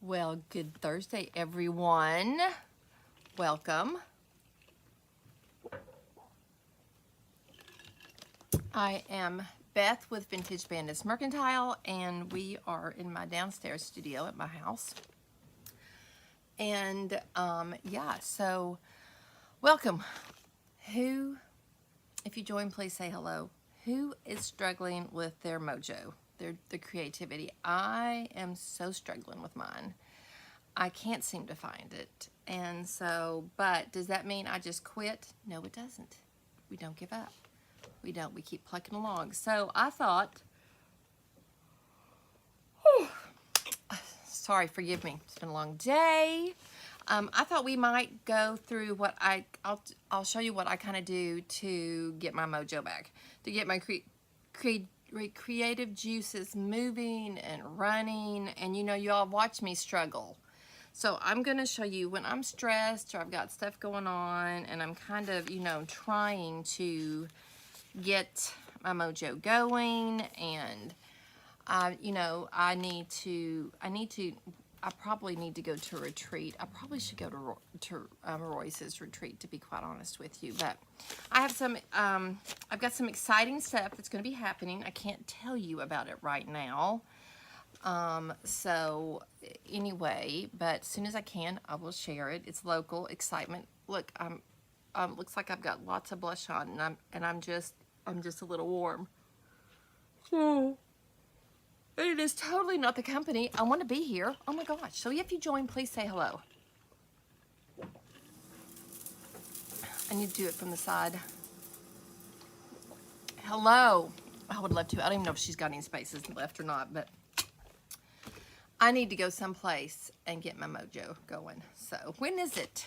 Well, good Thursday, everyone. Welcome. I am Beth with Vintage Bandits Mercantile, and we are in my downstairs studio at my house. And yeah, so welcome. If you join, please say hello. Who is struggling with their mojo, their creativity? I am so struggling with mine. I can't seem to find it. And so, but does that mean I just quit? No, it doesn't. We don't give up. We don't. We keep plucking along. So I thought, sorry, forgive me. It's been a long day. I thought we might go through what I'll show you what I kind of do to get my mojo back, to get my creative juices moving and running. And you know, you all watch me struggle. So I'm going to show you when I'm stressed or I've got stuff going on and I'm kind of, you know, trying to get my mojo going, and you know, I probably need to go to a retreat. I probably should go to Royce's retreat, to be quite honest with you. But I have some, I've got some exciting stuff that's going to be happening. I can't tell you about it right now. So anyway, but as soon as I can, I will share it. It's local excitement. Look, looks like I've got lots of blush on, and I'm just a little warm. So, it is totally not the company. I want to be here. Oh my gosh. So if you join, please say hello. I need to do it from the side. Hello. I would love to. I don't even know if she's got any spaces left or not, but I need to go someplace and get my mojo going. So when is it?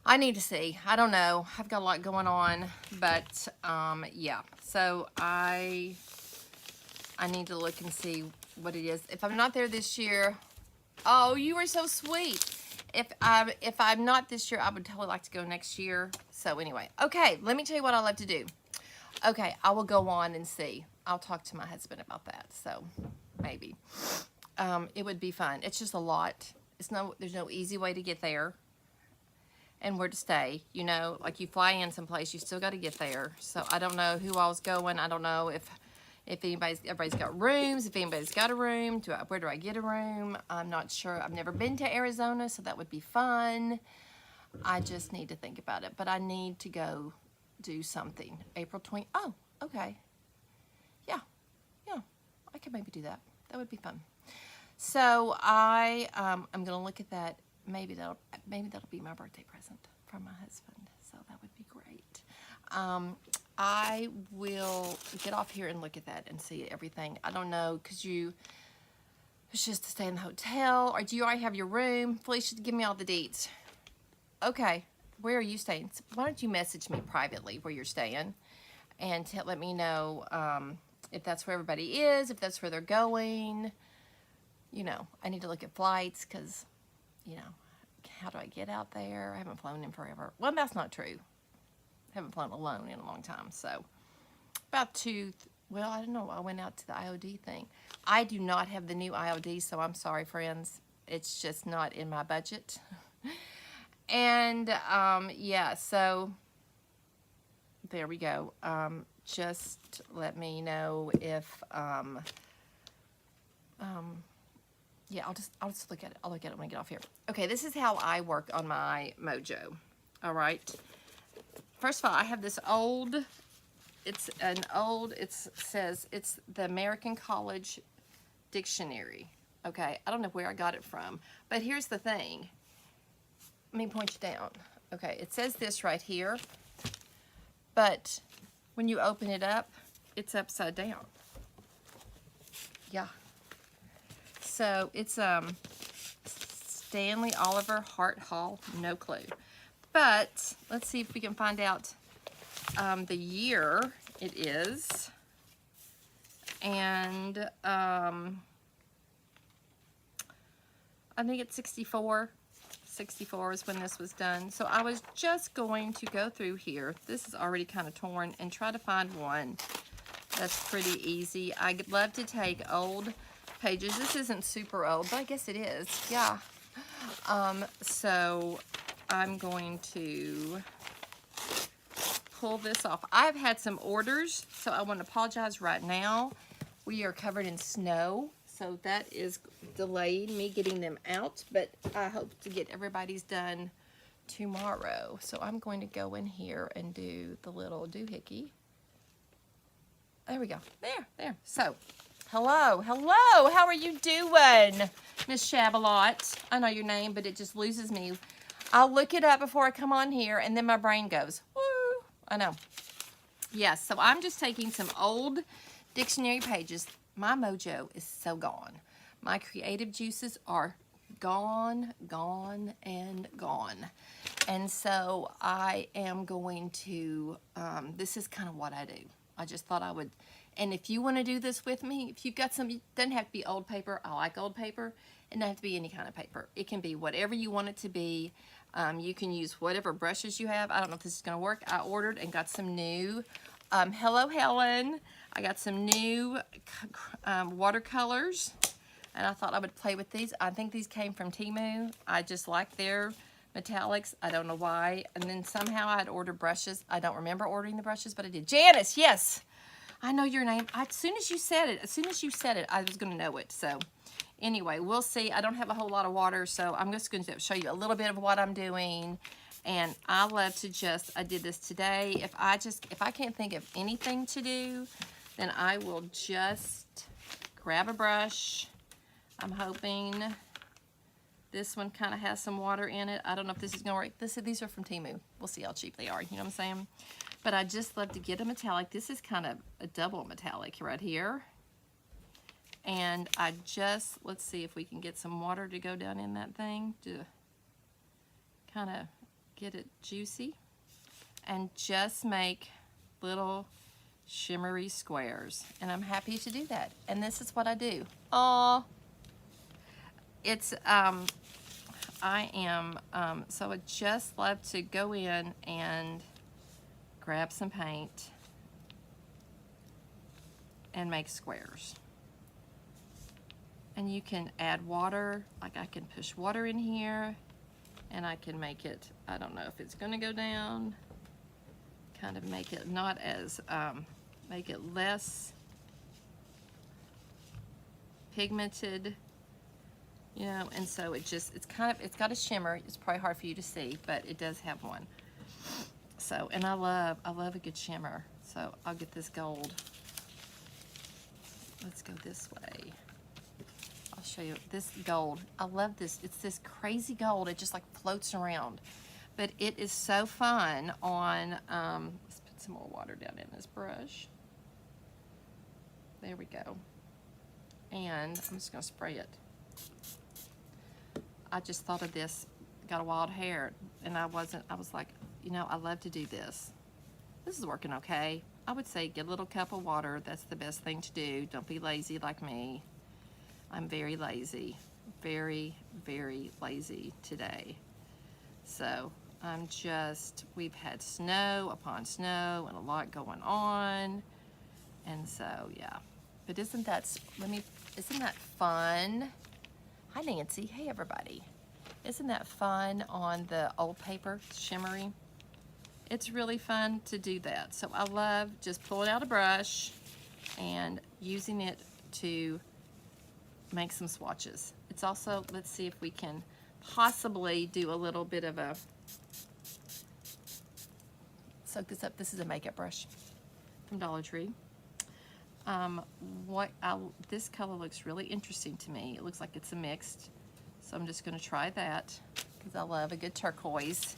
I need to see. I don't know. I've got a lot going on, but yeah. So I need to look and see what it is. If I'm not there this year, oh, you are so sweet. If I'm not this year, I would totally like to go next year. So anyway, okay, let me tell you what I love to do. Okay, I will go on and see. I'll talk to my husband about that. So maybe. It would be fun. It's just a lot. There's no easy way to get there and where to stay. You know, like you fly in someplace, you still got to get there. So I don't know who all's going. I don't know if everybody's got rooms, if anybody's got a room. Where do I get a room? I'm not sure. I've never been to Arizona, so that would be fun. I just need to think about it. But I need to go do something. April 20. Oh, okay. Yeah. I could maybe do that. That would be fun. So I'm gonna look at that. Maybe that'll be my birthday present from my husband. So that would be great. I will get off here and look at that and see everything. I don't know, because it's just to stay in the hotel, or do you already have your room? Felicia, give me all the deets. Okay, where are you staying? Why don't you message me privately where you're staying, and let me know if that's where everybody is, if that's where they're going. You know, I need to look at flights because, you know, how do I get out there? I haven't flown in forever. Well, that's not true. I haven't flown alone in a long time. So about well, I don't know. I went out to the IOD thing. I do not have the new IOD, so I'm sorry, friends. It's just not in my budget. And yeah, so there we go. Just let me know if yeah, I'll just look at it. I'll look at it when I get off here. Okay, this is how I work on my mojo. All right. First of all, I have this old, it says it's the American College Dictionary. Okay, I don't know where I got it from, but here's the thing. Let me point you down. Okay, it says this right here, but when you open it up, it's upside down. Yeah. So it's Stanley Oliver Hart Hall, no clue. But let's see if we can find out the year it is. And I think it's 64. 64 is when this was done. So I was just going to go through here. This is already kind of torn, and try to find one that's pretty easy. I love to take old pages. This isn't super old, but I guess it is. Yeah. So I'm going to pull this off. I've had some orders, so I want to apologize right now. We are covered in snow, so that is delaying me getting them out, but I hope to get everybody's done tomorrow. So I'm going to go in here and do the little doohickey. There we go. There. So, hello, how are you doing, Miss Shabalot? I know your name, but it just loses me. I'll look it up before I come on here, and then my brain goes, woo. I know. Yes, so I'm just taking some old dictionary pages. My mojo is so gone. My creative juices are gone. And so I am going to, this is kind of what I do. I just thought I would, and if you want to do this with me, if you've got some, it doesn't have to be old paper. I like old paper. It doesn't have to be any kind of paper. It can be whatever you want it to be. You can use whatever brushes you have. I don't know if this is going to work. I ordered and got some new, hello Helen. I got some new watercolors, and I thought I would play with these. I think these came from Temu. I just like their metallics. I don't know why. And then somehow I had ordered brushes. I don't remember ordering the brushes, but I did. Janice, yes. I know your name. As soon as you said it, I was going to know it. So anyway, we'll see. I don't have a whole lot of water, so I'm just going to show you a little bit of what I'm doing. And I love to I did this today. If I can't think of anything to do, then I will just grab a brush. I'm hoping this one kind of has some water in it. I don't know if this is going to work. These are from Temu. We'll see how cheap they are. You know what I'm saying? But I just love to get a metallic. This is kind of a double metallic right here. And let's see if we can get some water to go down in that thing to kind of get it juicy. And just make little shimmery squares. And I'm happy to do that. And this is what I do. It's, so I just love to go in and grab some paint and make squares. And you can add water, like I can push water in here, and I can make it, I don't know if it's gonna go down, kind of make it not as, make it less pigmented. You know, and so it's got a shimmer. It's probably hard for you to see, but it does have one. So, and I love a good shimmer. So I'll get this gold. Let's go this way. I'll show you this gold. I love this. It's this crazy gold. It just like floats around. But it is so fun on, let's put some more water down in this brush. There we go. And I'm just gonna spray it. I just thought of this, got a wild hair, and I was like, you know, I love to do this. This is working okay. I would say get a little cup of water. That's the best thing to do. Don't be lazy like me. I'm very lazy. Very, very lazy today. So we've had snow upon snow and a lot going on. And so, yeah. But isn't that fun? Hi, Nancy. Hey, everybody. Isn't that fun on the old paper, shimmery? It's really fun to do that. So I love just pulling out a brush and using it to make some swatches. It's also, let's see if we can possibly do a little bit of a, soak this up. This is a makeup brush from Dollar Tree. This color looks really interesting to me. It looks like it's a mixed, so I'm just going to try that because I love a good turquoise.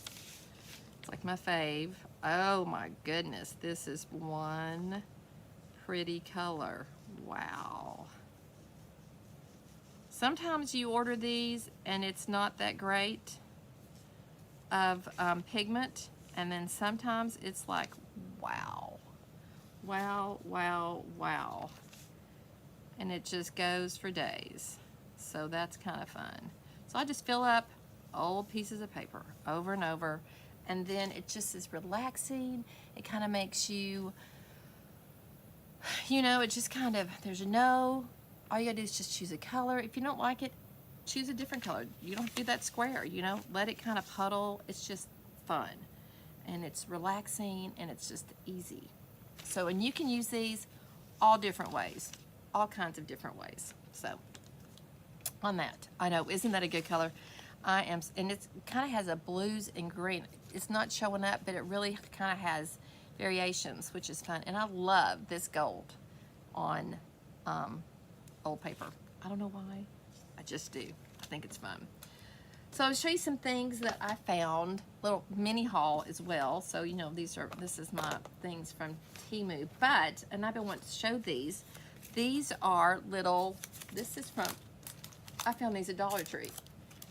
It's like my fave. Oh my goodness, this is one pretty color. Wow. Sometimes you order these and it's not that great of pigment, and then sometimes it's like, wow. Wow, wow, wow. And it just goes for days. So that's kind of fun. So I just fill up old pieces of paper over and over, and then it just is relaxing. It kind of makes you, you know, it just kind of, there's no all you gotta do is just choose a color. If you don't like it, choose a different color. You don't do that square, you know, let it kind of puddle. It's just fun and it's relaxing and it's just easy. So, and you can use these all different ways, all kinds of different ways. So on that, I know, isn't that a good color? I am, and it's kind of has a blues and green. It's not showing up, but it really kind of has variations, which is fun. And I love this gold on old paper. I don't know why, I just do. I think it's fun. So I'll show you some things that I found, little mini haul as well. So, you know, this is my things from Temu, but, and I've been wanting to show these. These are little, this is from, I found these at Dollar Tree.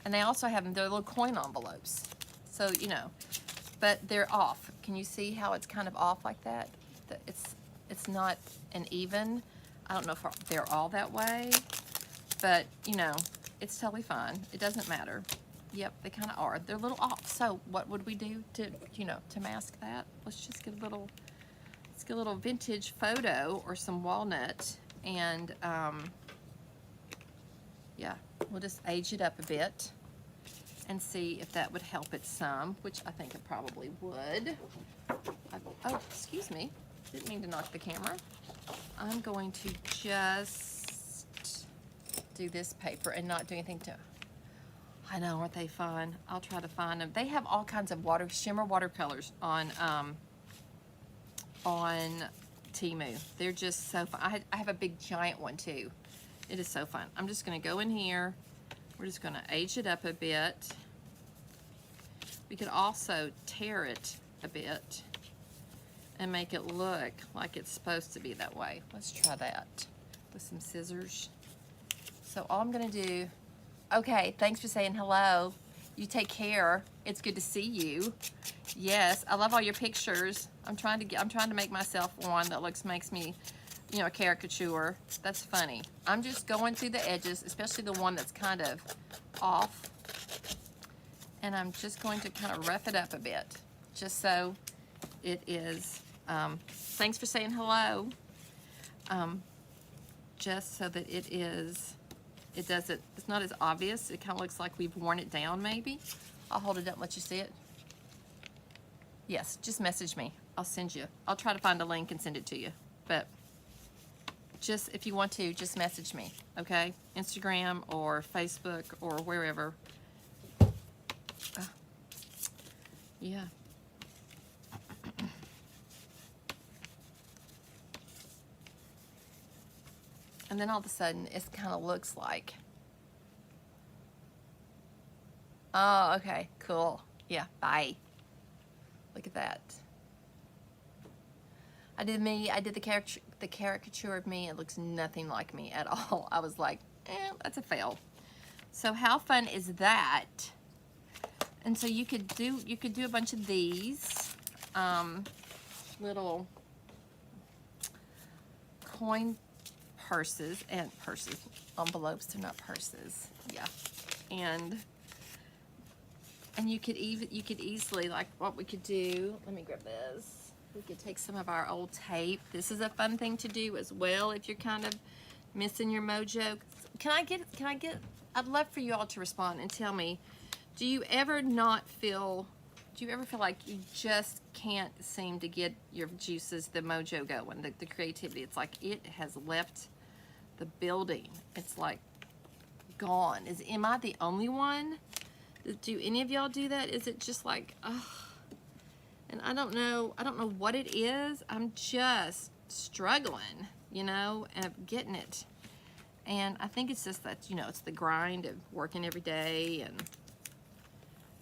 And they also have them, they're little coin envelopes. So, you know, but they're off. Can you see how it's kind of off like that? It's not an even. I don't know if they're all that way, but you know, it's totally fine. It doesn't matter. Yep, they kind of are. They're a little off. So what would we do to, you know, to mask that? Let's just get a little vintage photo or some walnut and yeah, we'll just age it up a bit and see if that would help it some, which I think it probably would. Oh, excuse me. Didn't mean to knock the camera. I'm going to just do this paper and not do anything to, I know, aren't they fun? I'll try to find them. They have all kinds of shimmer watercolors on Temu. They're just so fun. I have a big giant one too. It is so fun. I'm just gonna go in here. We're just gonna age it up a bit. We could also tear it a bit and make it look like it's supposed to be that way. Let's try that with some scissors. So all I'm gonna do, okay, thanks for saying hello. You take care. It's good to see you. Yes, I love all your pictures. I'm trying to make myself one that makes me, you know, a caricature. That's funny. I'm just going through the edges, especially the one that's kind of off. And I'm just going to kind of rough it up a bit, just so it is, thanks for saying hello. Just so that it's not as obvious. It kind of looks like we've worn it down maybe. I'll hold it up and let you see it. Yes, just message me. I'll try to find a link and send it to you. But just, if you want to, just message me, okay? Instagram or Facebook or wherever. Yeah. And then all of a sudden, it kind of looks like, oh, okay, cool. Yeah, bye. Look at that. I did the caricature of me. It looks nothing like me at all. I was like, that's a fail. So how fun is that? And so you could do a bunch of these little coin envelopes. They're not purses. Yeah, and you could easily, like, what we could do. Let me grab this. We could take some of our old tape. This is a fun thing to do as well if you're kind of missing your mojo. I'd love for you all to respond and tell me, do you ever feel like you just can't seem to get your juices, the mojo going, the creativity? It's like it has left the building. It's like gone. Am I the only one? Do any of y'all do that? Is it just like, ugh? And I don't know what it is. I'm just struggling, you know, and getting it. And I think it's just that, you know, it's the grind of working every day, and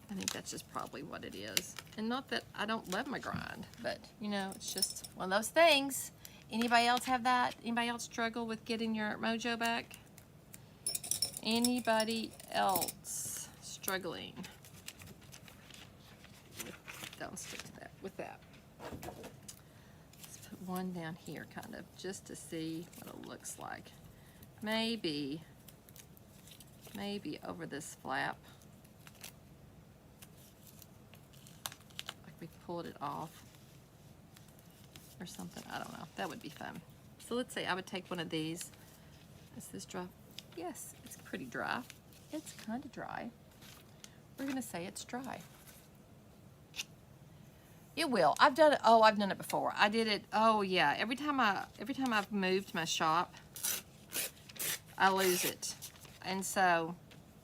I think that's just probably what it is. And not that I don't love my grind, but, you know, it's just one of those things. Anybody else have that? Anybody else struggle with getting your mojo back? Anybody else struggling? Don't stick to that with that. Let's put one down here, kind of, just to see what it looks like. Maybe over this flap. Like we pulled it off or something. I don't know. That would be fun. So let's say I would take one of these Is this dry? Yes, it's pretty dry. It's kind of dry. We're gonna say it's dry. It will. I've done it. Oh, I've done it before. I did it. Oh yeah. Every time I've moved my shop, I lose it. And so,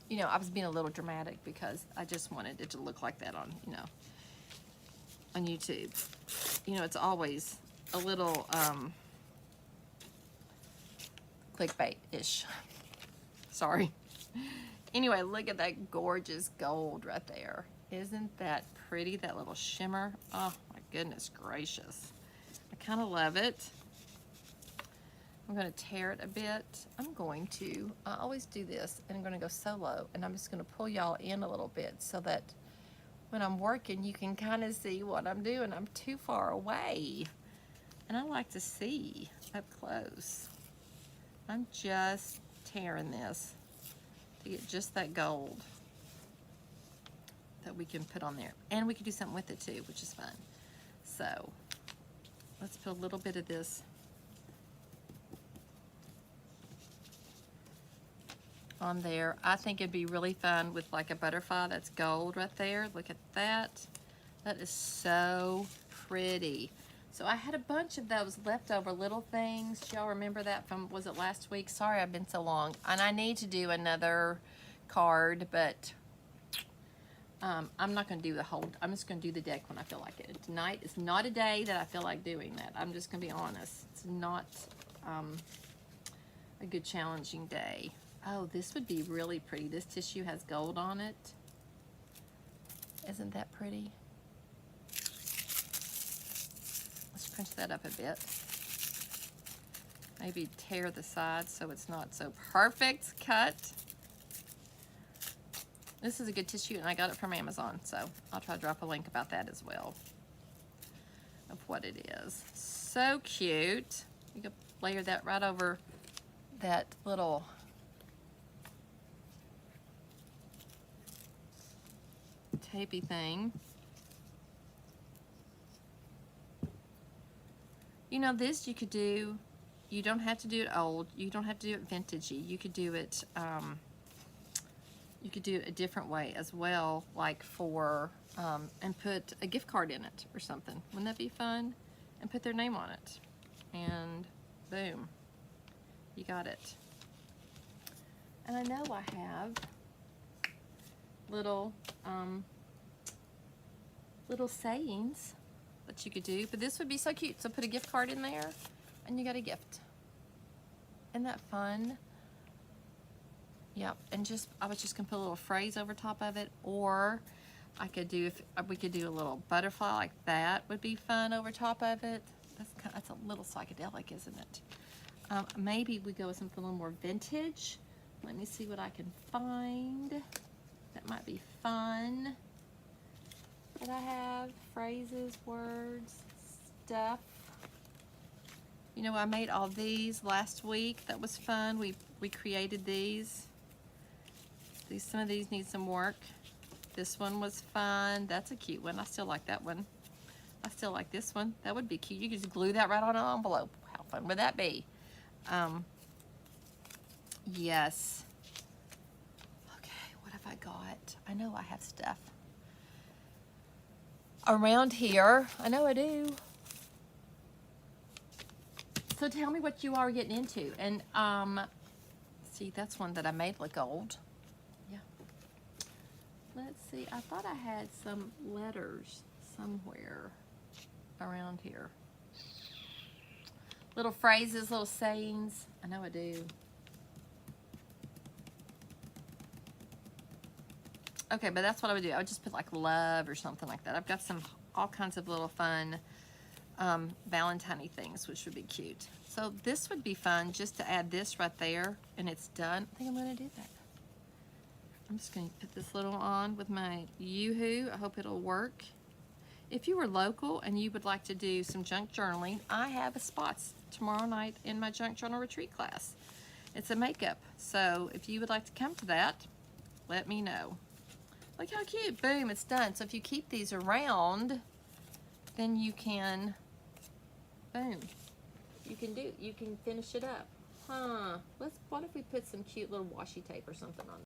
you know, I was being a little dramatic because I just wanted it to look like that on, you know, on YouTube. You know, it's always a little clickbait-ish. Sorry. Anyway, look at that gorgeous gold right there. Isn't that pretty, that little shimmer? Oh my goodness gracious. I kind of love it. I'm going to tear it a bit. I always do this, and I'm going to go solo, and I'm just going to pull y'all in a little bit so that when I'm working, you can kind of see what I'm doing. I'm too far away, and I like to see up close. I'm just tearing this to get just that gold that we can put on there. And we can do something with it too, which is fun. So let's put a little bit of this on there. I think it'd be really fun with like a butterfly that's gold right there. Look at that. That is so pretty. So I had a bunch of those leftover little things. Y'all remember that from, was it last week? Sorry, I've been so long. And I need to do another card, but I'm not going to do the whole, I'm just going to do the deck when I feel like it. Tonight is not a day that I feel like doing that. I'm just going to be honest. It's not a good challenging day. Oh, this would be really pretty. This tissue has gold on it. Isn't that pretty? Let's crunch that up a bit. Maybe tear the sides so it's not so perfect cut. This is a good tissue, and I got it from Amazon, so I'll try to drop a link about that as well of what it is. So cute. You can layer that right over that little tapey thing. You know, this you could do, you don't have to do it old, you don't have to do it vintagey, you could do it a different way as well, like for and put a gift card in it or something. Wouldn't that be fun? And put their name on it, and boom, you got it. And I know I have little little sayings that you could do, but this would be so cute. So put a gift card in there and you got a gift. Isn't that fun? Yep. And I was just gonna put a little phrase over top of it, or I could do, if we could do a little butterfly like that would be fun over top of it. That's a little psychedelic, isn't it? Maybe we go with something a little more vintage. Let me see what I can find. That might be fun. That I have phrases, words, stuff. You know, I made all these last week. That was fun. We created these. Some of these need some work. This one was fun. That's a cute one. I still like that one. I still like this one. That would be cute. You could just glue that right on an envelope. How fun would that be? Yes. Okay, what have I got? I know I have stuff around here. I know I do. So tell me what you are getting into. And see, that's one that I made look old. Yeah. Let's see. I thought I had some letters somewhere around here. Little phrases, little sayings. I know I do. Okay, but that's what I would do. I would just put like love or something like that. I've got all kinds of little fun Valentine-y things, which would be cute. So this would be fun just to add this right there, and it's done. I think I'm going to do that. I'm just going to put this little on with my Yoo-Hoo. I hope it'll work. If you were local and you would like to do some junk journaling, I have a spot tomorrow night in my junk journal retreat class. It's a makeup. So if you would like to come to that, let me know. Look how cute. Boom, it's done. So if you keep these around, then you can, boom, you can finish it up. Huh. What if we put some cute little washi tape or something on